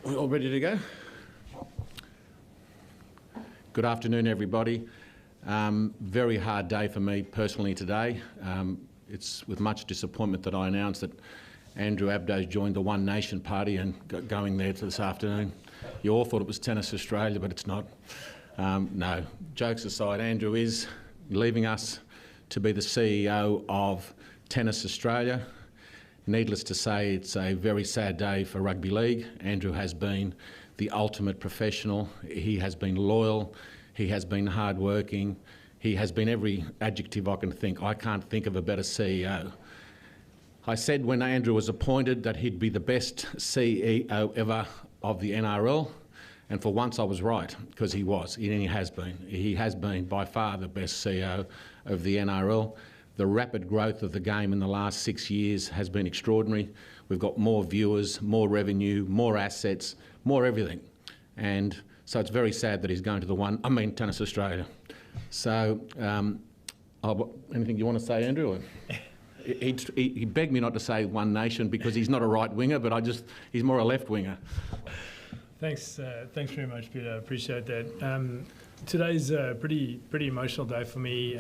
We all ready to go? Good afternoon, everybody. Very hard day for me personally today. It's with much disappointment that I announced that Andrew Abdo's joined the One Nation Party and going there to this afternoon. You all thought it was Tennis Australia, but it's not. No, jokes aside, Andrew is leaving us to be the CEO of Tennis Australia. Needless to say, it's a very sad day for rugby league. Andrew has been the ultimate professional. He has been loyal. He has been hardworking. He has been every adjective I can think. I can't think of a better CEO. I said when Andrew was appointed that he'd be the best CEO ever of the NRL. And for once I was right, because he was, and he has been. He has been by far the best CEO of the NRL. The rapid growth of the game in the last 6 years has been extraordinary. We've got more viewers, more revenue, more assets, more everything. And so it's very sad that he's going to Tennis Australia. So, anything you want to say, Andrew? He begged me not to say One Nation because he's not a right winger, but he's more a left winger. Thanks very much, Peter. I appreciate that. Today's a pretty emotional day for me.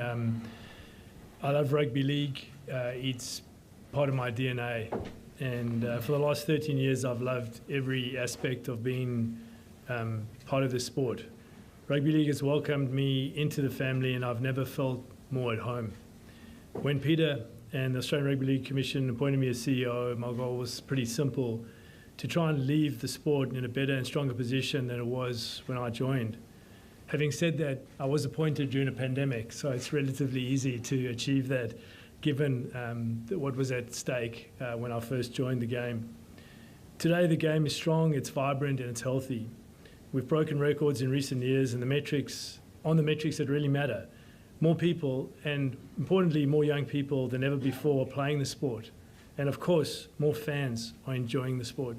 I love rugby league. It's part of my DNA, and for the last 13 years, I've loved every aspect of being part of the sport. Rugby league has welcomed me into the family, and I've never felt more at home. When Peter and the Australian Rugby League Commission appointed me as CEO, my goal was pretty simple: to try and leave the sport in a better and stronger position than it was when I joined. Having said that, I was appointed during a pandemic, so it's relatively easy to achieve that given what was at stake when I first joined the game. Today the game is strong, it's vibrant and it's healthy. We've broken records in recent years, and the metrics that really matter. More people, and importantly more young people than ever before, are playing the sport. And of course, more fans are enjoying the sport.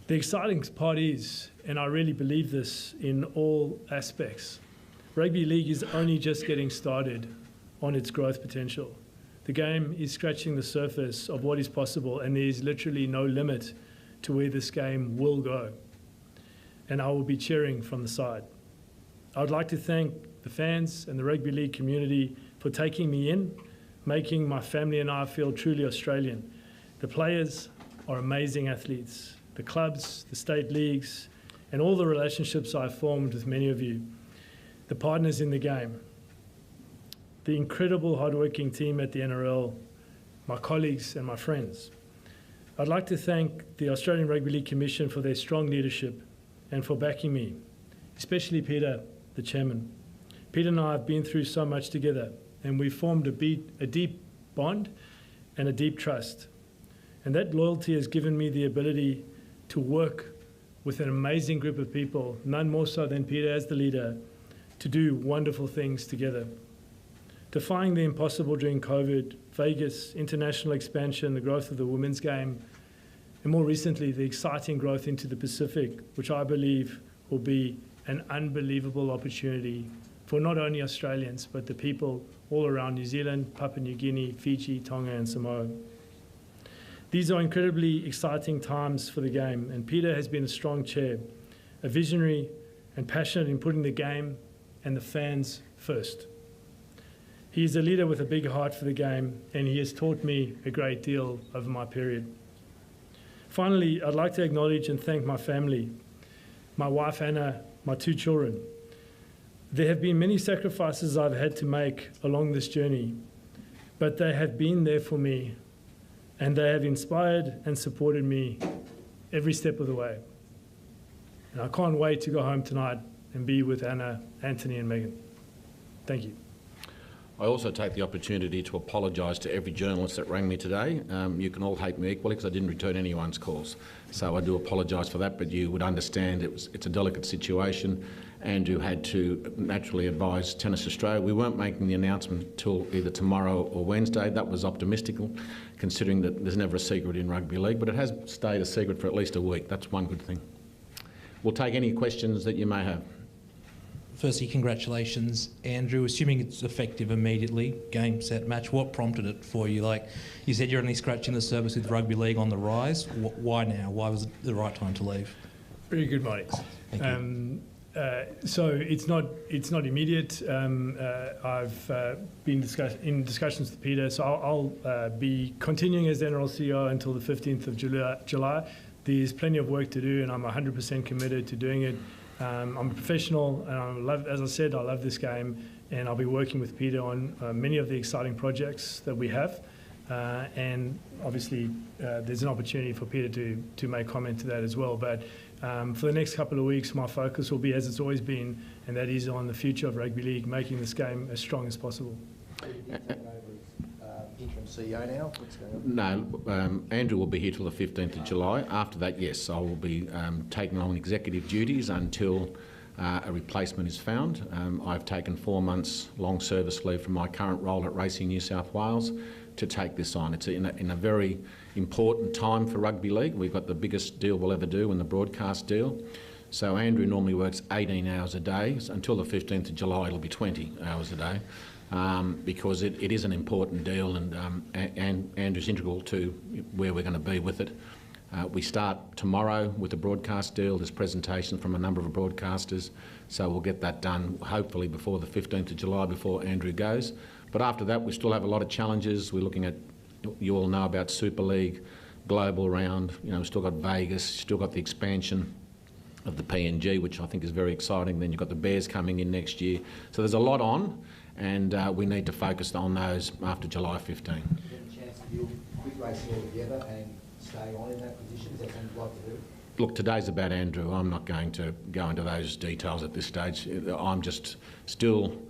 The exciting part is, and I really believe this in all aspects, rugby league is only just getting started on its growth potential. The game is scratching the surface of what is possible, and there is literally no limit to where this game will go. And I will be cheering from the side. I would like to thank the fans and the rugby league community for taking me in, making my family and I feel truly Australian. The players are amazing athletes. The clubs, the state leagues, and all the relationships I've formed with many of you, the partners in the game, the incredible hardworking team at the NRL, my colleagues and my friends. I'd like to thank the Australian Rugby League Commission for their strong leadership and for backing me, especially Peter, the chairman. Peter and I have been through so much together, and we've formed a deep bond and a deep trust. And that loyalty has given me the ability to work with an amazing group of people, none more so than Peter as the leader, to do wonderful things together. Defying the impossible during COVID, Vegas, international expansion, the growth of the women's game, and more recently, the exciting growth into the Pacific, which I believe will be an unbelievable opportunity for not only Australians, but the people all around New Zealand, Papua New Guinea, Fiji, Tonga, and Samoa. These are incredibly exciting times for the game, and Peter has been a strong chair, a visionary and passionate in putting the game and the fans first. He is a leader with a big heart for the game, and he has taught me a great deal over my period. Finally, I'd like to acknowledge and thank my family, my wife Anna, my 2 children. There have been many sacrifices I've had to make along this journey, but they have been there for me, and they have inspired and supported me every step of the way. And I can't wait to go home tonight and be with Anna, Anthony and Megan. Thank you. I also take the opportunity to apologise to every journalist that rang me today. You can all hate me equally because I didn't return anyone's calls. So I do apologise for that, but you would understand it's a delicate situation. Andrew had to naturally advise Tennis Australia. We weren't making the announcement till either tomorrow or Wednesday. That was optimistical, considering that there's never a secret in rugby league, but it has stayed a secret for at least a week. That's one good thing. We'll take any questions that you may have. Firstly, congratulations, Andrew. Assuming it's effective immediately, game, set, match, what prompted it for you? Like you said, you're only scratching the surface with rugby league on the rise. Why now? Why was it the right time to leave? Very good, Mike. Thank you. So it's not immediate. I've been in discussions with Peter, so I'll be continuing as NRL CEO until the 15th of July. There's plenty of work to do, and I'm 100% committed to doing it. I'm a professional, and as I said, I love this game, and I'll be working with Peter on many of the exciting projects that we have. And obviously, there's an opportunity for Peter to make comment to that as well. But for the next couple of weeks, my focus will be, as it's always been, and that is on the future of rugby league, making this game as strong as possible. Interim CEO now? What's going on? No, Andrew will be here till the 15th of July. After that, yes, I will be taking on executive duties until a replacement is found. I've taken 4 months long service leave from my current role at Racing New South Wales to take this on. It's in a very important time for rugby league. We've got the biggest deal we'll ever do in the broadcast deal. So Andrew normally works 18 hours a day. Until the 15th of July, it'll be 20 hours a day. Because it is an important deal, and Andrew's integral to where we're going to be with it. We start tomorrow with the broadcast deal. There's presentation from a number of broadcasters, so we'll get that done hopefully before the 15th of July, before Andrew goes. But after that, we still have a lot of challenges. We're looking at, you all know about Super League, global round. You know, we've still got Vegas, still got the expansion of the PNG, which I think is very exciting. Then you've got the Bears coming in next year. So there's a lot on, and we need to focus on those after July 15. Do you have a chance to deal quit racing altogether and stay on in that position? Is that something you'd like to do? Look, today's about Andrew. I'm not going to go into those details at this stage. I'm just still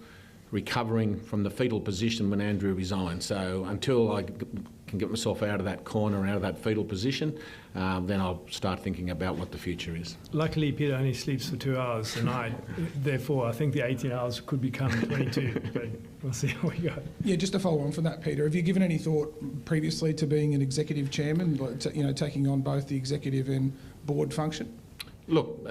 recovering from the fetal position when Andrew resigned. So until I can get myself out of that corner, out of that fetal position, then I'll start thinking about what the future is. Luckily, Peter only sleeps for 2 hours a night. Therefore, I think the 18 hours could become 22, but we'll see how we go. Yeah, just to follow on from that, Peter, have you given any thought previously to being an executive chairman, taking on both the executive and board function? Look,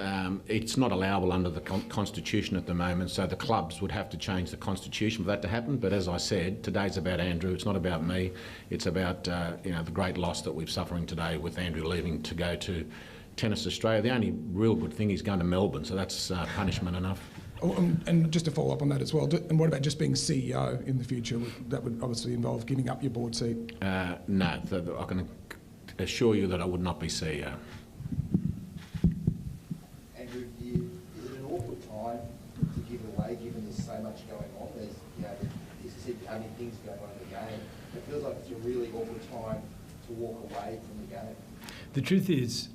it's not allowable under the Constitution at the moment, so the clubs would have to change the Constitution for that to happen. But as I said, today's about Andrew. It's not about me. It's about the great loss that we're suffering today with Andrew leaving to go to Tennis Australia. The only real good thing, he's going to Melbourne, so that's punishment enough. Oh, and just to follow up on that as well, and what about just being CEO in the future? That would obviously involve giving up your board seat. No, I can assure you that I would not be CEO. Is it an awkward time to give away, given there's so much going on? There's, as you said, how many things going on in the game. It feels like it's a really awkward time to walk away from the game. The truth is,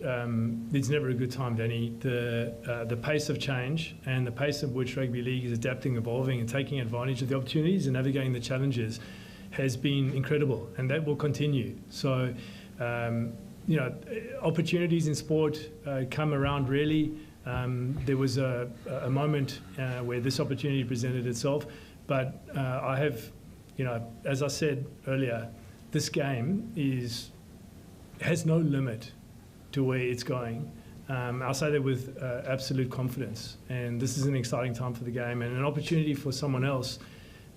it's never a good time, Danny. The pace of change and the pace at which rugby league is adapting, evolving, and taking advantage of the opportunities and navigating the challenges has been incredible, and that will continue. So, opportunities in sport come around rarely. There was a moment where this opportunity presented itself, but I have, as I said earlier, this game has no limit to where it's going. I'll say that with absolute confidence, and this is an exciting time for the game and an opportunity for someone else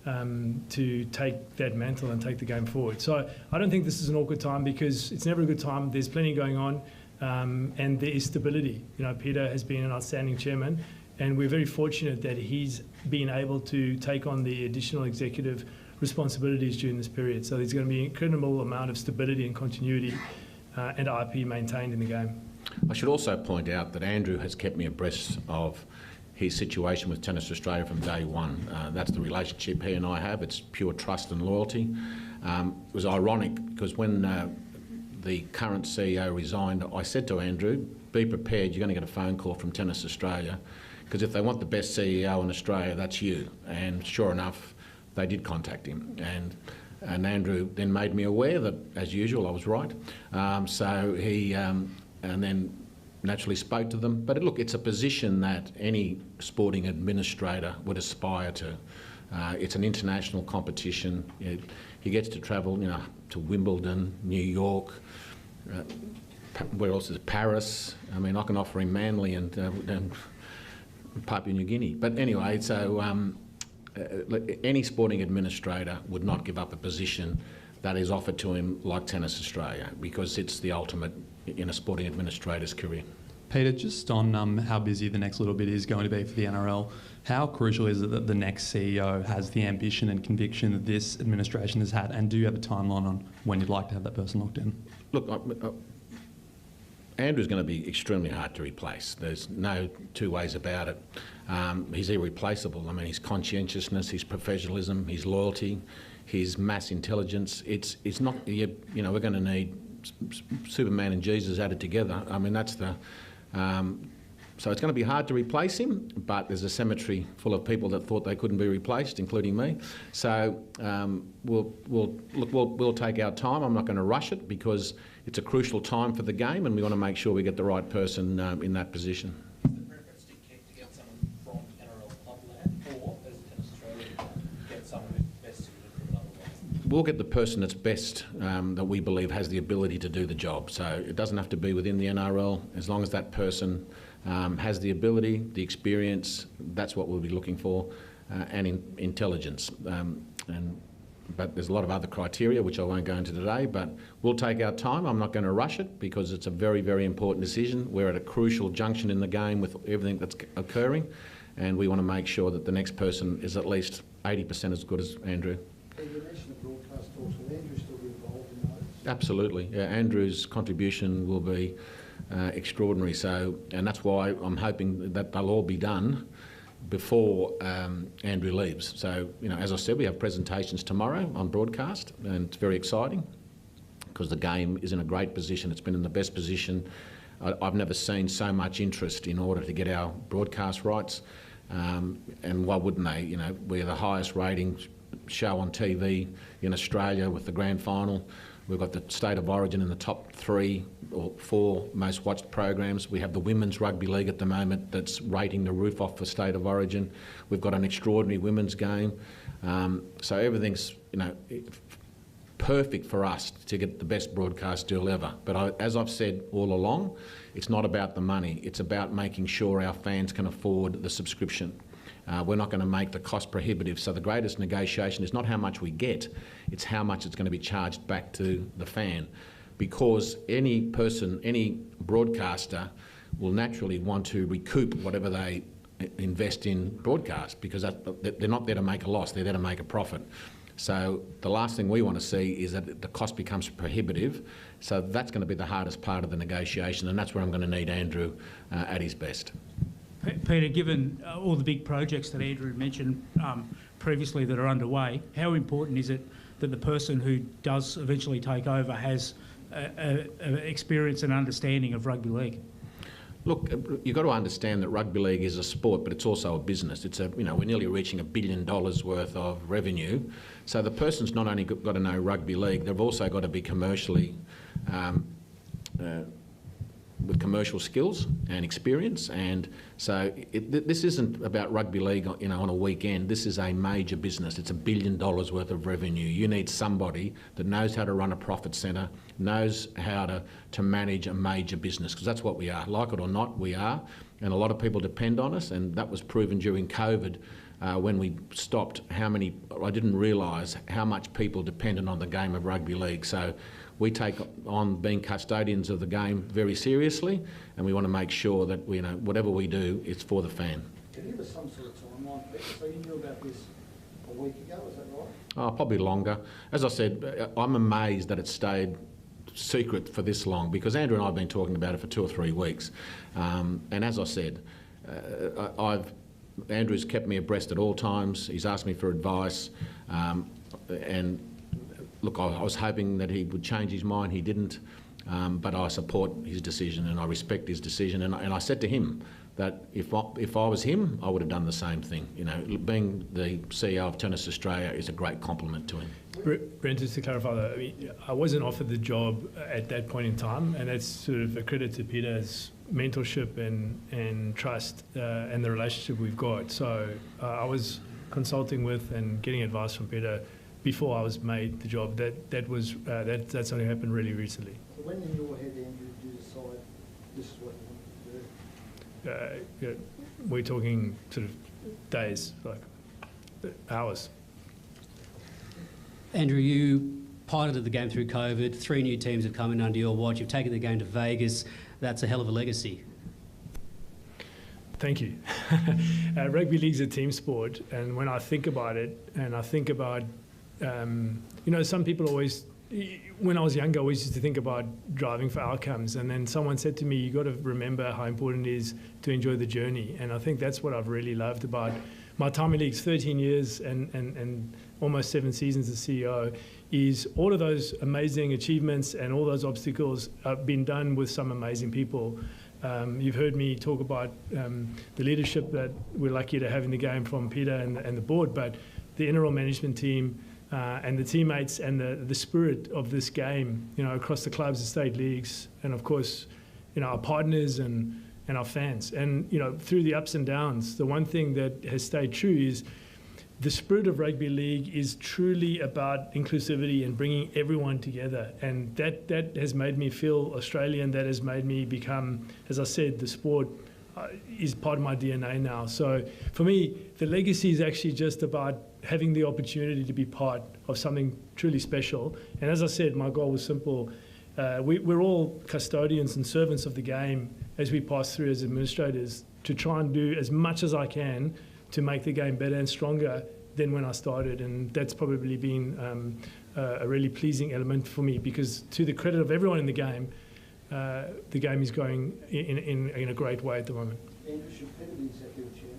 to take that mantle and take the game forward. So I don't think this is an awkward time, because it's never a good time. There's plenty going on. And there is stability. Peter has been an outstanding chairman, and we're very fortunate that he's been able to take on the additional executive responsibilities during this period. So there's going to be an incredible amount of stability and continuity and IP maintained in the game. I should also point out that Andrew has kept me abreast of his situation with Tennis Australia from day one. That's the relationship he and I have. It's pure trust and loyalty. It was ironic because when the current CEO resigned, I said to Andrew, be prepared, you're going to get a phone call from Tennis Australia, because if they want the best CEO in Australia, that's you. And sure enough, they did contact him. And Andrew then made me aware that, as usual, I was right. So he and then naturally spoke to them. But look, it's a position that any sporting administrator would aspire to. It's an international competition. He gets to travel, to Wimbledon, New York, where else is it? Paris. I mean, I can offer him Manly and Papua New Guinea. But anyway, so any sporting administrator would not give up a position that is offered to him like Tennis Australia, because it's the ultimate in a sporting administrator's career. Peter, just on how busy the next little bit is going to be for the NRL, how crucial is it that the next CEO has the ambition and conviction that this administration has had, and do you have a timeline on when you'd like to have that person locked in? Look, Andrew's going to be extremely hard to replace. There's no two ways about it. He's irreplaceable. I mean, his conscientiousness, his professionalism, his loyalty, his mass intelligence. It's not, we're going to need Superman and Jesus added together. I mean, that's the So it's going to be hard to replace him, but there's a cemetery full of people that thought they couldn't be replaced, including me. So we'll take our time. I'm not going to rush it because it's a crucial time for the game, and we want to make sure we get the right person in that position. Is the preference to get someone from NRL clubland, or as Tennis Australia get someone who's best suited from another way? We'll get the person that's best, that we believe has the ability to do the job. So it doesn't have to be within the NRL. As long as that person has the ability, the experience, that's what we'll be looking for, and intelligence. But there's a lot of other criteria which I won't go into today, but we'll take our time. I'm not going to rush it because it's a very, very important decision. We're at a crucial junction in the game with everything that's occurring, and we want to make sure that the next person is at least 80% as good as Andrew. You mentioned the broadcast talks. Will Andrew still be involved in those? Absolutely. Yeah, Andrew's contribution will be extraordinary. So, and that's why I'm hoping that they'll all be done before Andrew leaves. So, you know, as I said, we have presentations tomorrow on broadcast, and it's very exciting because the game is in a great position. It's been in the best position. I've never seen so much interest in order to get our broadcast rights. And why wouldn't they? You know, we're the highest rating show on TV in Australia with the grand final. We've got the State of Origin in the top 3 or 4 most watched programs. We have the Women's Rugby League at the moment that's rating the roof off for State of Origin. We've got an extraordinary women's game. So everything's, you know, perfect for us to get the best broadcast deal ever. But as I've said all along, it's not about the money. It's about making sure our fans can afford the subscription. We're not going to make the cost prohibitive. So the greatest negotiation is not how much we get, it's how much it's going to be charged back to the fan. Because any person, any broadcaster will naturally want to recoup whatever they invest in broadcast, because they're not there to make a loss, they're there to make a profit. So the last thing we want to see is that the cost becomes prohibitive. So that's going to be the hardest part of the negotiation, and that's where I'm going to need Andrew at his best. Peter, given all the big projects that Andrew mentioned previously that are underway, how important is it that the person who does eventually take over has experience and understanding of rugby league? Look, you've got to understand that rugby league is a sport, but it's also a business. It's a, you know, we're nearly reaching $1 billion worth of revenue. So the person's not only got to know rugby league, they've also got to be commercially with commercial skills and experience. And so this isn't about rugby league, you know, on a weekend. This is a major business. It's $1 billion worth of revenue. You need somebody that knows how to run a profit centre, knows how to manage a major business, because that's what we are. Like it or not, we are. And a lot of people depend on us, and that was proven during COVID when we stopped. I didn't realise how much people depended on the game of rugby league. So we take on being custodians of the game very seriously, and we want to make sure that we, you know, whatever we do, it's for the fan. Can you give us some sort of timeline, Peter? So you knew about this a week ago, is that right? Oh, probably longer. As I said, I'm amazed that it stayed secret for this long, because Andrew and I have been talking about it for 2 or 3 weeks. And as I said, Andrew's kept me abreast at all times. He's asked me for advice, and look, I was hoping that he would change his mind. He didn't, but I support his decision and I respect his decision. And I said to him that if I was him, I would have done the same thing. You know, being the CEO of Tennis Australia is a great compliment to him. Brent, just to clarify that, I mean, I wasn't offered the job at that point in time, and that's sort of a credit to Peter's mentorship and trust and the relationship we've got. So I was consulting with and getting advice from Peter before I was made the job. That's only happened really recently. So when in your head, Andrew, do you decide this is what you want to do? We're talking sort of days, like hours. Andrew, you piloted the game through COVID. 3 new teams have come in under your watch. You've taken the game to Vegas. That's a hell of a legacy. Thank you. Rugby league's a team sport, and when I think about it, and I think about, you know, some people always, when I was younger, I always used to think about driving for outcomes, and then someone said to me, you got to remember how important it is to enjoy the journey. And I think that's what I've really loved about my time in leagues, 13 years and almost 7 seasons as CEO, is all of those amazing achievements and all those obstacles have been done with some amazing people. You've heard me talk about the leadership that we're lucky to have in the game from Peter and the board, but the NRL management team and the teammates and the spirit of this game, across the clubs and state leagues, and of course, our partners and our fans. And, through the ups and downs, the one thing that has stayed true is the spirit of rugby league is truly about inclusivity and bringing everyone together. And that has made me feel Australian. That has made me become, as I said, the sport is part of my DNA now. So for me, the legacy is actually just about having the opportunity to be part of something truly special. And as I said, my goal was simple. We're all custodians and servants of the game as we pass through as administrators, to try and do as much as I can to make the game better and stronger than when I started. And that's probably been a really pleasing element for me, because to the credit of everyone in the game is going in a great way at the moment. Andrew, should Peter be executive chair?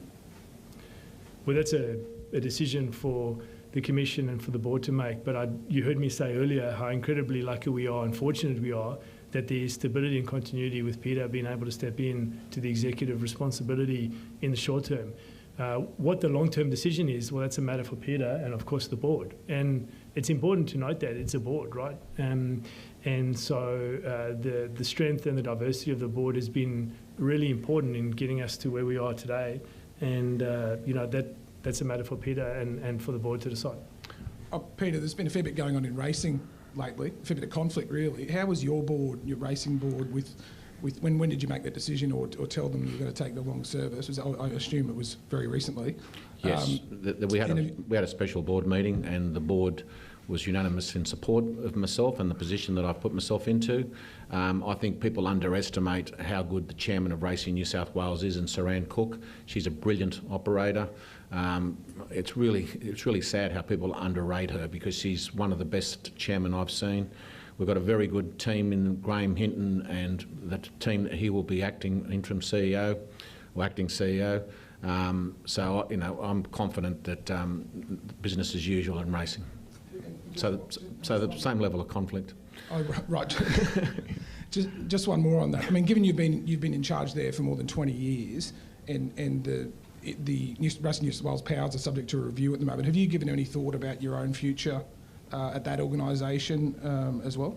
Well, that's a decision for the Commission and for the board to make. But you heard me say earlier how incredibly lucky we are and fortunate we are that there is stability and continuity with Peter being able to step in to the executive responsibility in the short term. What the long-term decision is, well, that's a matter for Peter and, of course, the board. And it's important to note that it's a board, right? And so the strength and the diversity of the board has been really important in getting us to where we are today. And, that's a matter for Peter and for the board to decide. Peter, there's been a fair bit going on in racing lately, a fair bit of conflict, really. How was your board, your racing board, with when did you make that decision or tell them you were going to take the long service? I assume it was very recently. Yes, we had a special board meeting, and the board was unanimous in support of myself and the position that I've put myself into. I think people underestimate how good the chairman of Racing New South Wales is in Saran Cook. She's a brilliant operator. It's really sad how people underrate her, because she's one of the best chairmen I've seen. We've got a very good team in Graham Hinton, and that team that he will be acting interim CEO or acting CEO. So I'm confident that business as usual in racing. So the same level of conflict. Oh, right. just one more on that. I mean, given you've been in charge there for more than 20 years, and the Racing New South Wales powers are subject to a review at the moment, have you given any thought about your own future at that organisation as well?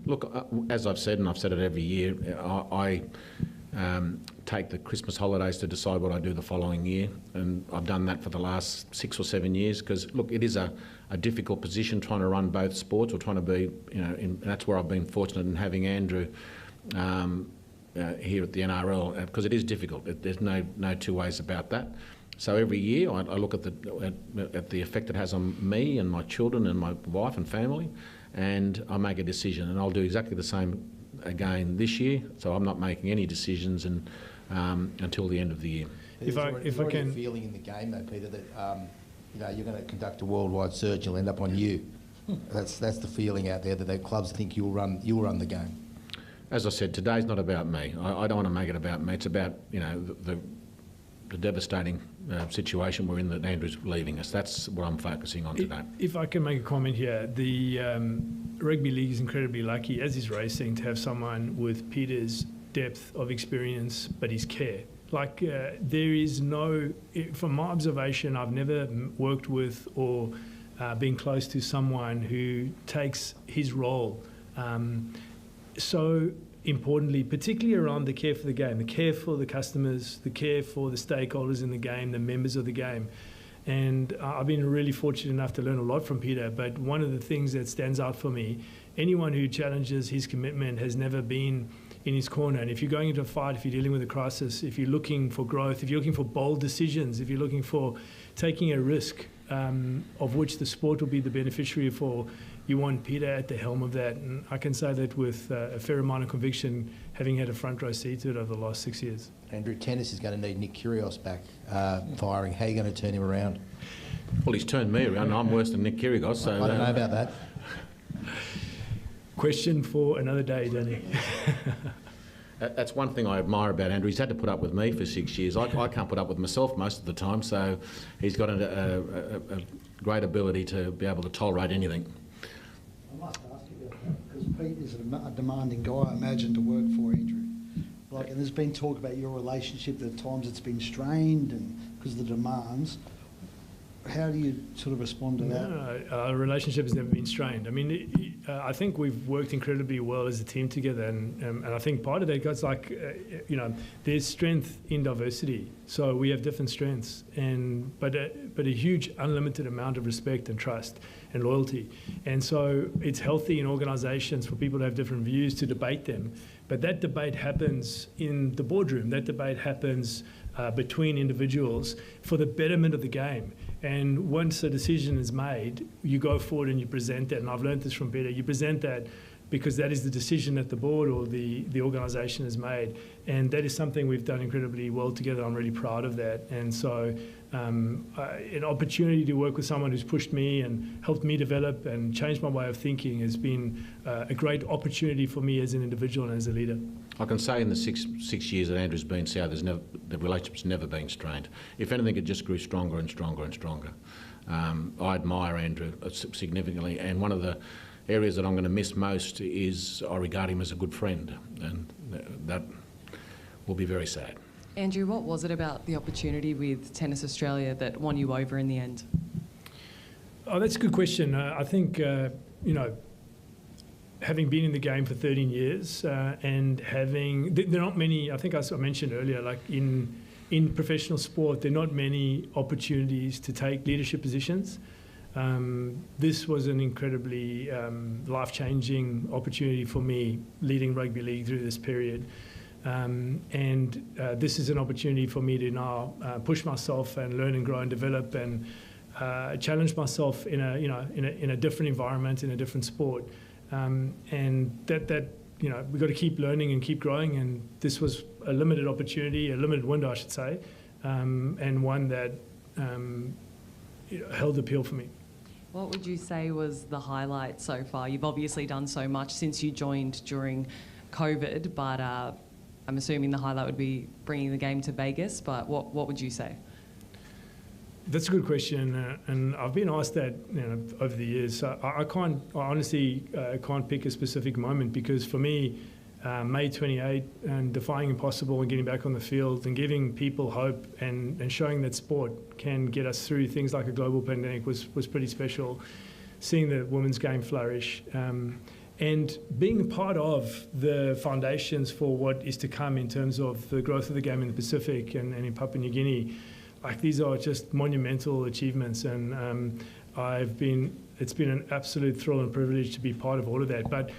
Look, as I've said, and I've said it every year, I take the Christmas holidays to decide what I do the following year, and I've done that for the last 6 or 7 years, because look, it is a difficult position trying to run both sports, or trying to be, and that's where I've been fortunate in having Andrew here at the NRL, because it is difficult. There's no two ways about that. So every year I look at the effect it has on me and my children and my wife and family, and I make a decision, and I'll do exactly the same again this year. So I'm not making any decisions until the end of the year. If I can, feeling in the game though, Peter, that you're going to conduct a worldwide search, you'll end up on you. That's the feeling out there, that the clubs think you'll run the game. As I said, today's not about me. I don't want to make it about me. It's about the devastating situation we're in, that Andrew's leaving us. That's what I'm focusing on today. If I can make a comment here, the Rugby League is incredibly lucky, as is racing, to have someone with Peter's depth of experience, but his care. Like, there is no, from my observation, I've never worked with or been close to someone who takes his role so importantly, particularly around the care for the game, the care for the customers, the care for the stakeholders in the game, the members of the game. And I've been really fortunate enough to learn a lot from Peter, but one of the things that stands out for me, anyone who challenges his commitment has never been in his corner. And if you're going into a fight, if you're dealing with a crisis, if you're looking for growth, if you're looking for bold decisions, if you're looking for taking a risk of which the sport will be the beneficiary for, you want Peter at the helm of that. And I can say that with a fair amount of conviction, having had a front row seat to it over the last 6 years. Andrew, tennis is going to need Nick Kyrgios back firing. How are you going to turn him around? Well, he's turned me around. I'm worse than Nick Kyrgios. So I don't know about that. Question for another day, Danny. That's one thing I admire about Andrew. He's had to put up with me for 6 years. I can't put up with myself most of the time, so he's got a great ability to be able to tolerate anything. I must ask you about that, because Pete is a demanding guy, I imagine, to work for, Andrew. Like, and there's been talk about your relationship, that at times it's been strained and because of the demands. How do you sort of respond to that? No, our relationship has never been strained. I mean, I think we've worked incredibly well as a team together, and I think part of that goes like, there's strength in diversity. So we have different strengths, but a huge unlimited amount of respect and trust and loyalty. And so it's healthy in organisations for people to have different views, to debate them. But that debate happens in the boardroom. That debate happens between individuals for the betterment of the game. And once a decision is made, you go forward and you present that. And I've learned this from Peter. You present that because that is the decision that the board or the organisation has made. And that is something we've done incredibly well together. I'm really proud of that. And so an opportunity to work with someone who's pushed me and helped me develop and change my way of thinking has been a great opportunity for me as an individual and as a leader. I can say in the six years that Andrew's been South, the relationship's never been strained. If anything, it just grew stronger and stronger and stronger. I admire Andrew significantly, and one of the areas that I'm going to miss most is I regard him as a good friend, and that will be very sad. Andrew, what was it about the opportunity with Tennis Australia that won you over in the end? Oh, that's a good question. I think, having been in the game for 13 years and having, there are not many, I think I mentioned earlier, like in professional sport, there are not many opportunities to take leadership positions. This was an incredibly life-changing opportunity for me, leading rugby league through this period. This is an opportunity for me to now push myself and learn and grow and develop and challenge myself in a different environment, in a different sport. We've got to keep learning and keep growing. And this was a limited opportunity, a limited window, I should say, and one that held appeal for me. What would you say was the highlight so far? You've obviously done so much since you joined during COVID, but I'm assuming the highlight would be bringing the game to Vegas, but what would you say? That's a good question, and I've been asked that over the years. So I honestly can't pick a specific moment, because for me, May 28 and defying impossible and getting back on the field and giving people hope and showing that sport can get us through things like a global pandemic was pretty special. Seeing the women's game flourish. And being part of the foundations for what is to come in terms of the growth of the game in the Pacific and in Papua New Guinea, like these are just monumental achievements, and it's been an absolute thrill and privilege to be part of all of that. But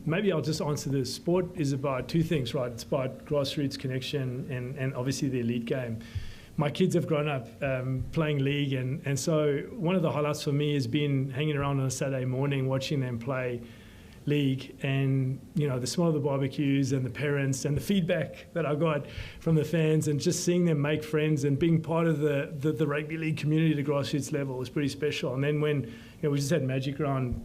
maybe I'll just answer this. Sport is about two things, right? It's about grassroots connection and obviously the elite game. My kids have grown up playing league, and so one of the highlights for me has been hanging around on a Saturday morning watching them play league, and the smell of the barbecues and the parents and the feedback that I got from the fans, and just seeing them make friends and being part of the rugby league community at a grassroots level was pretty special. And then when we just had Magic Round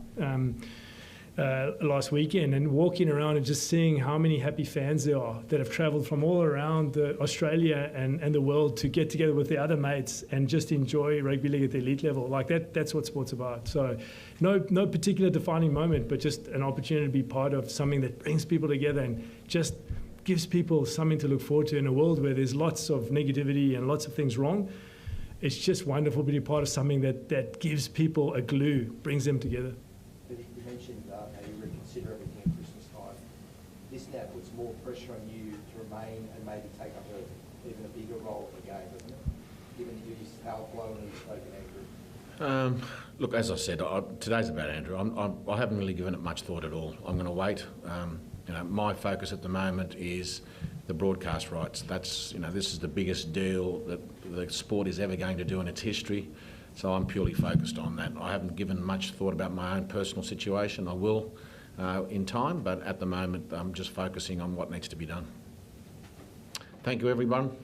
last weekend, and walking around and just seeing how many happy fans there are that have travelled from all around Australia and the world to get together with their other mates and just enjoy rugby league at the elite level. Like that's what sport's about. So no particular defining moment, but just an opportunity to be part of something that brings people together and just gives people something to look forward to in a world where there's lots of negativity and lots of things wrong. It's just wonderful to be part of something that gives people a glue, brings them together. You mentioned how you reconsider everything at Christmas time. This now puts more pressure on you to remain and maybe take up even a bigger role in the game, doesn't it? Given that you just how glowingly spoken, Andrew. Look, as I said, today's about Andrew. I haven't really given it much thought at all. I'm going to wait. My focus at the moment is the broadcast rights. That's this is the biggest deal that the sport is ever going to do in its history. So I'm purely focused on that. I haven't given much thought about my own personal situation. I will in time, but at the moment I'm just focusing on what needs to be done. Thank you, everyone.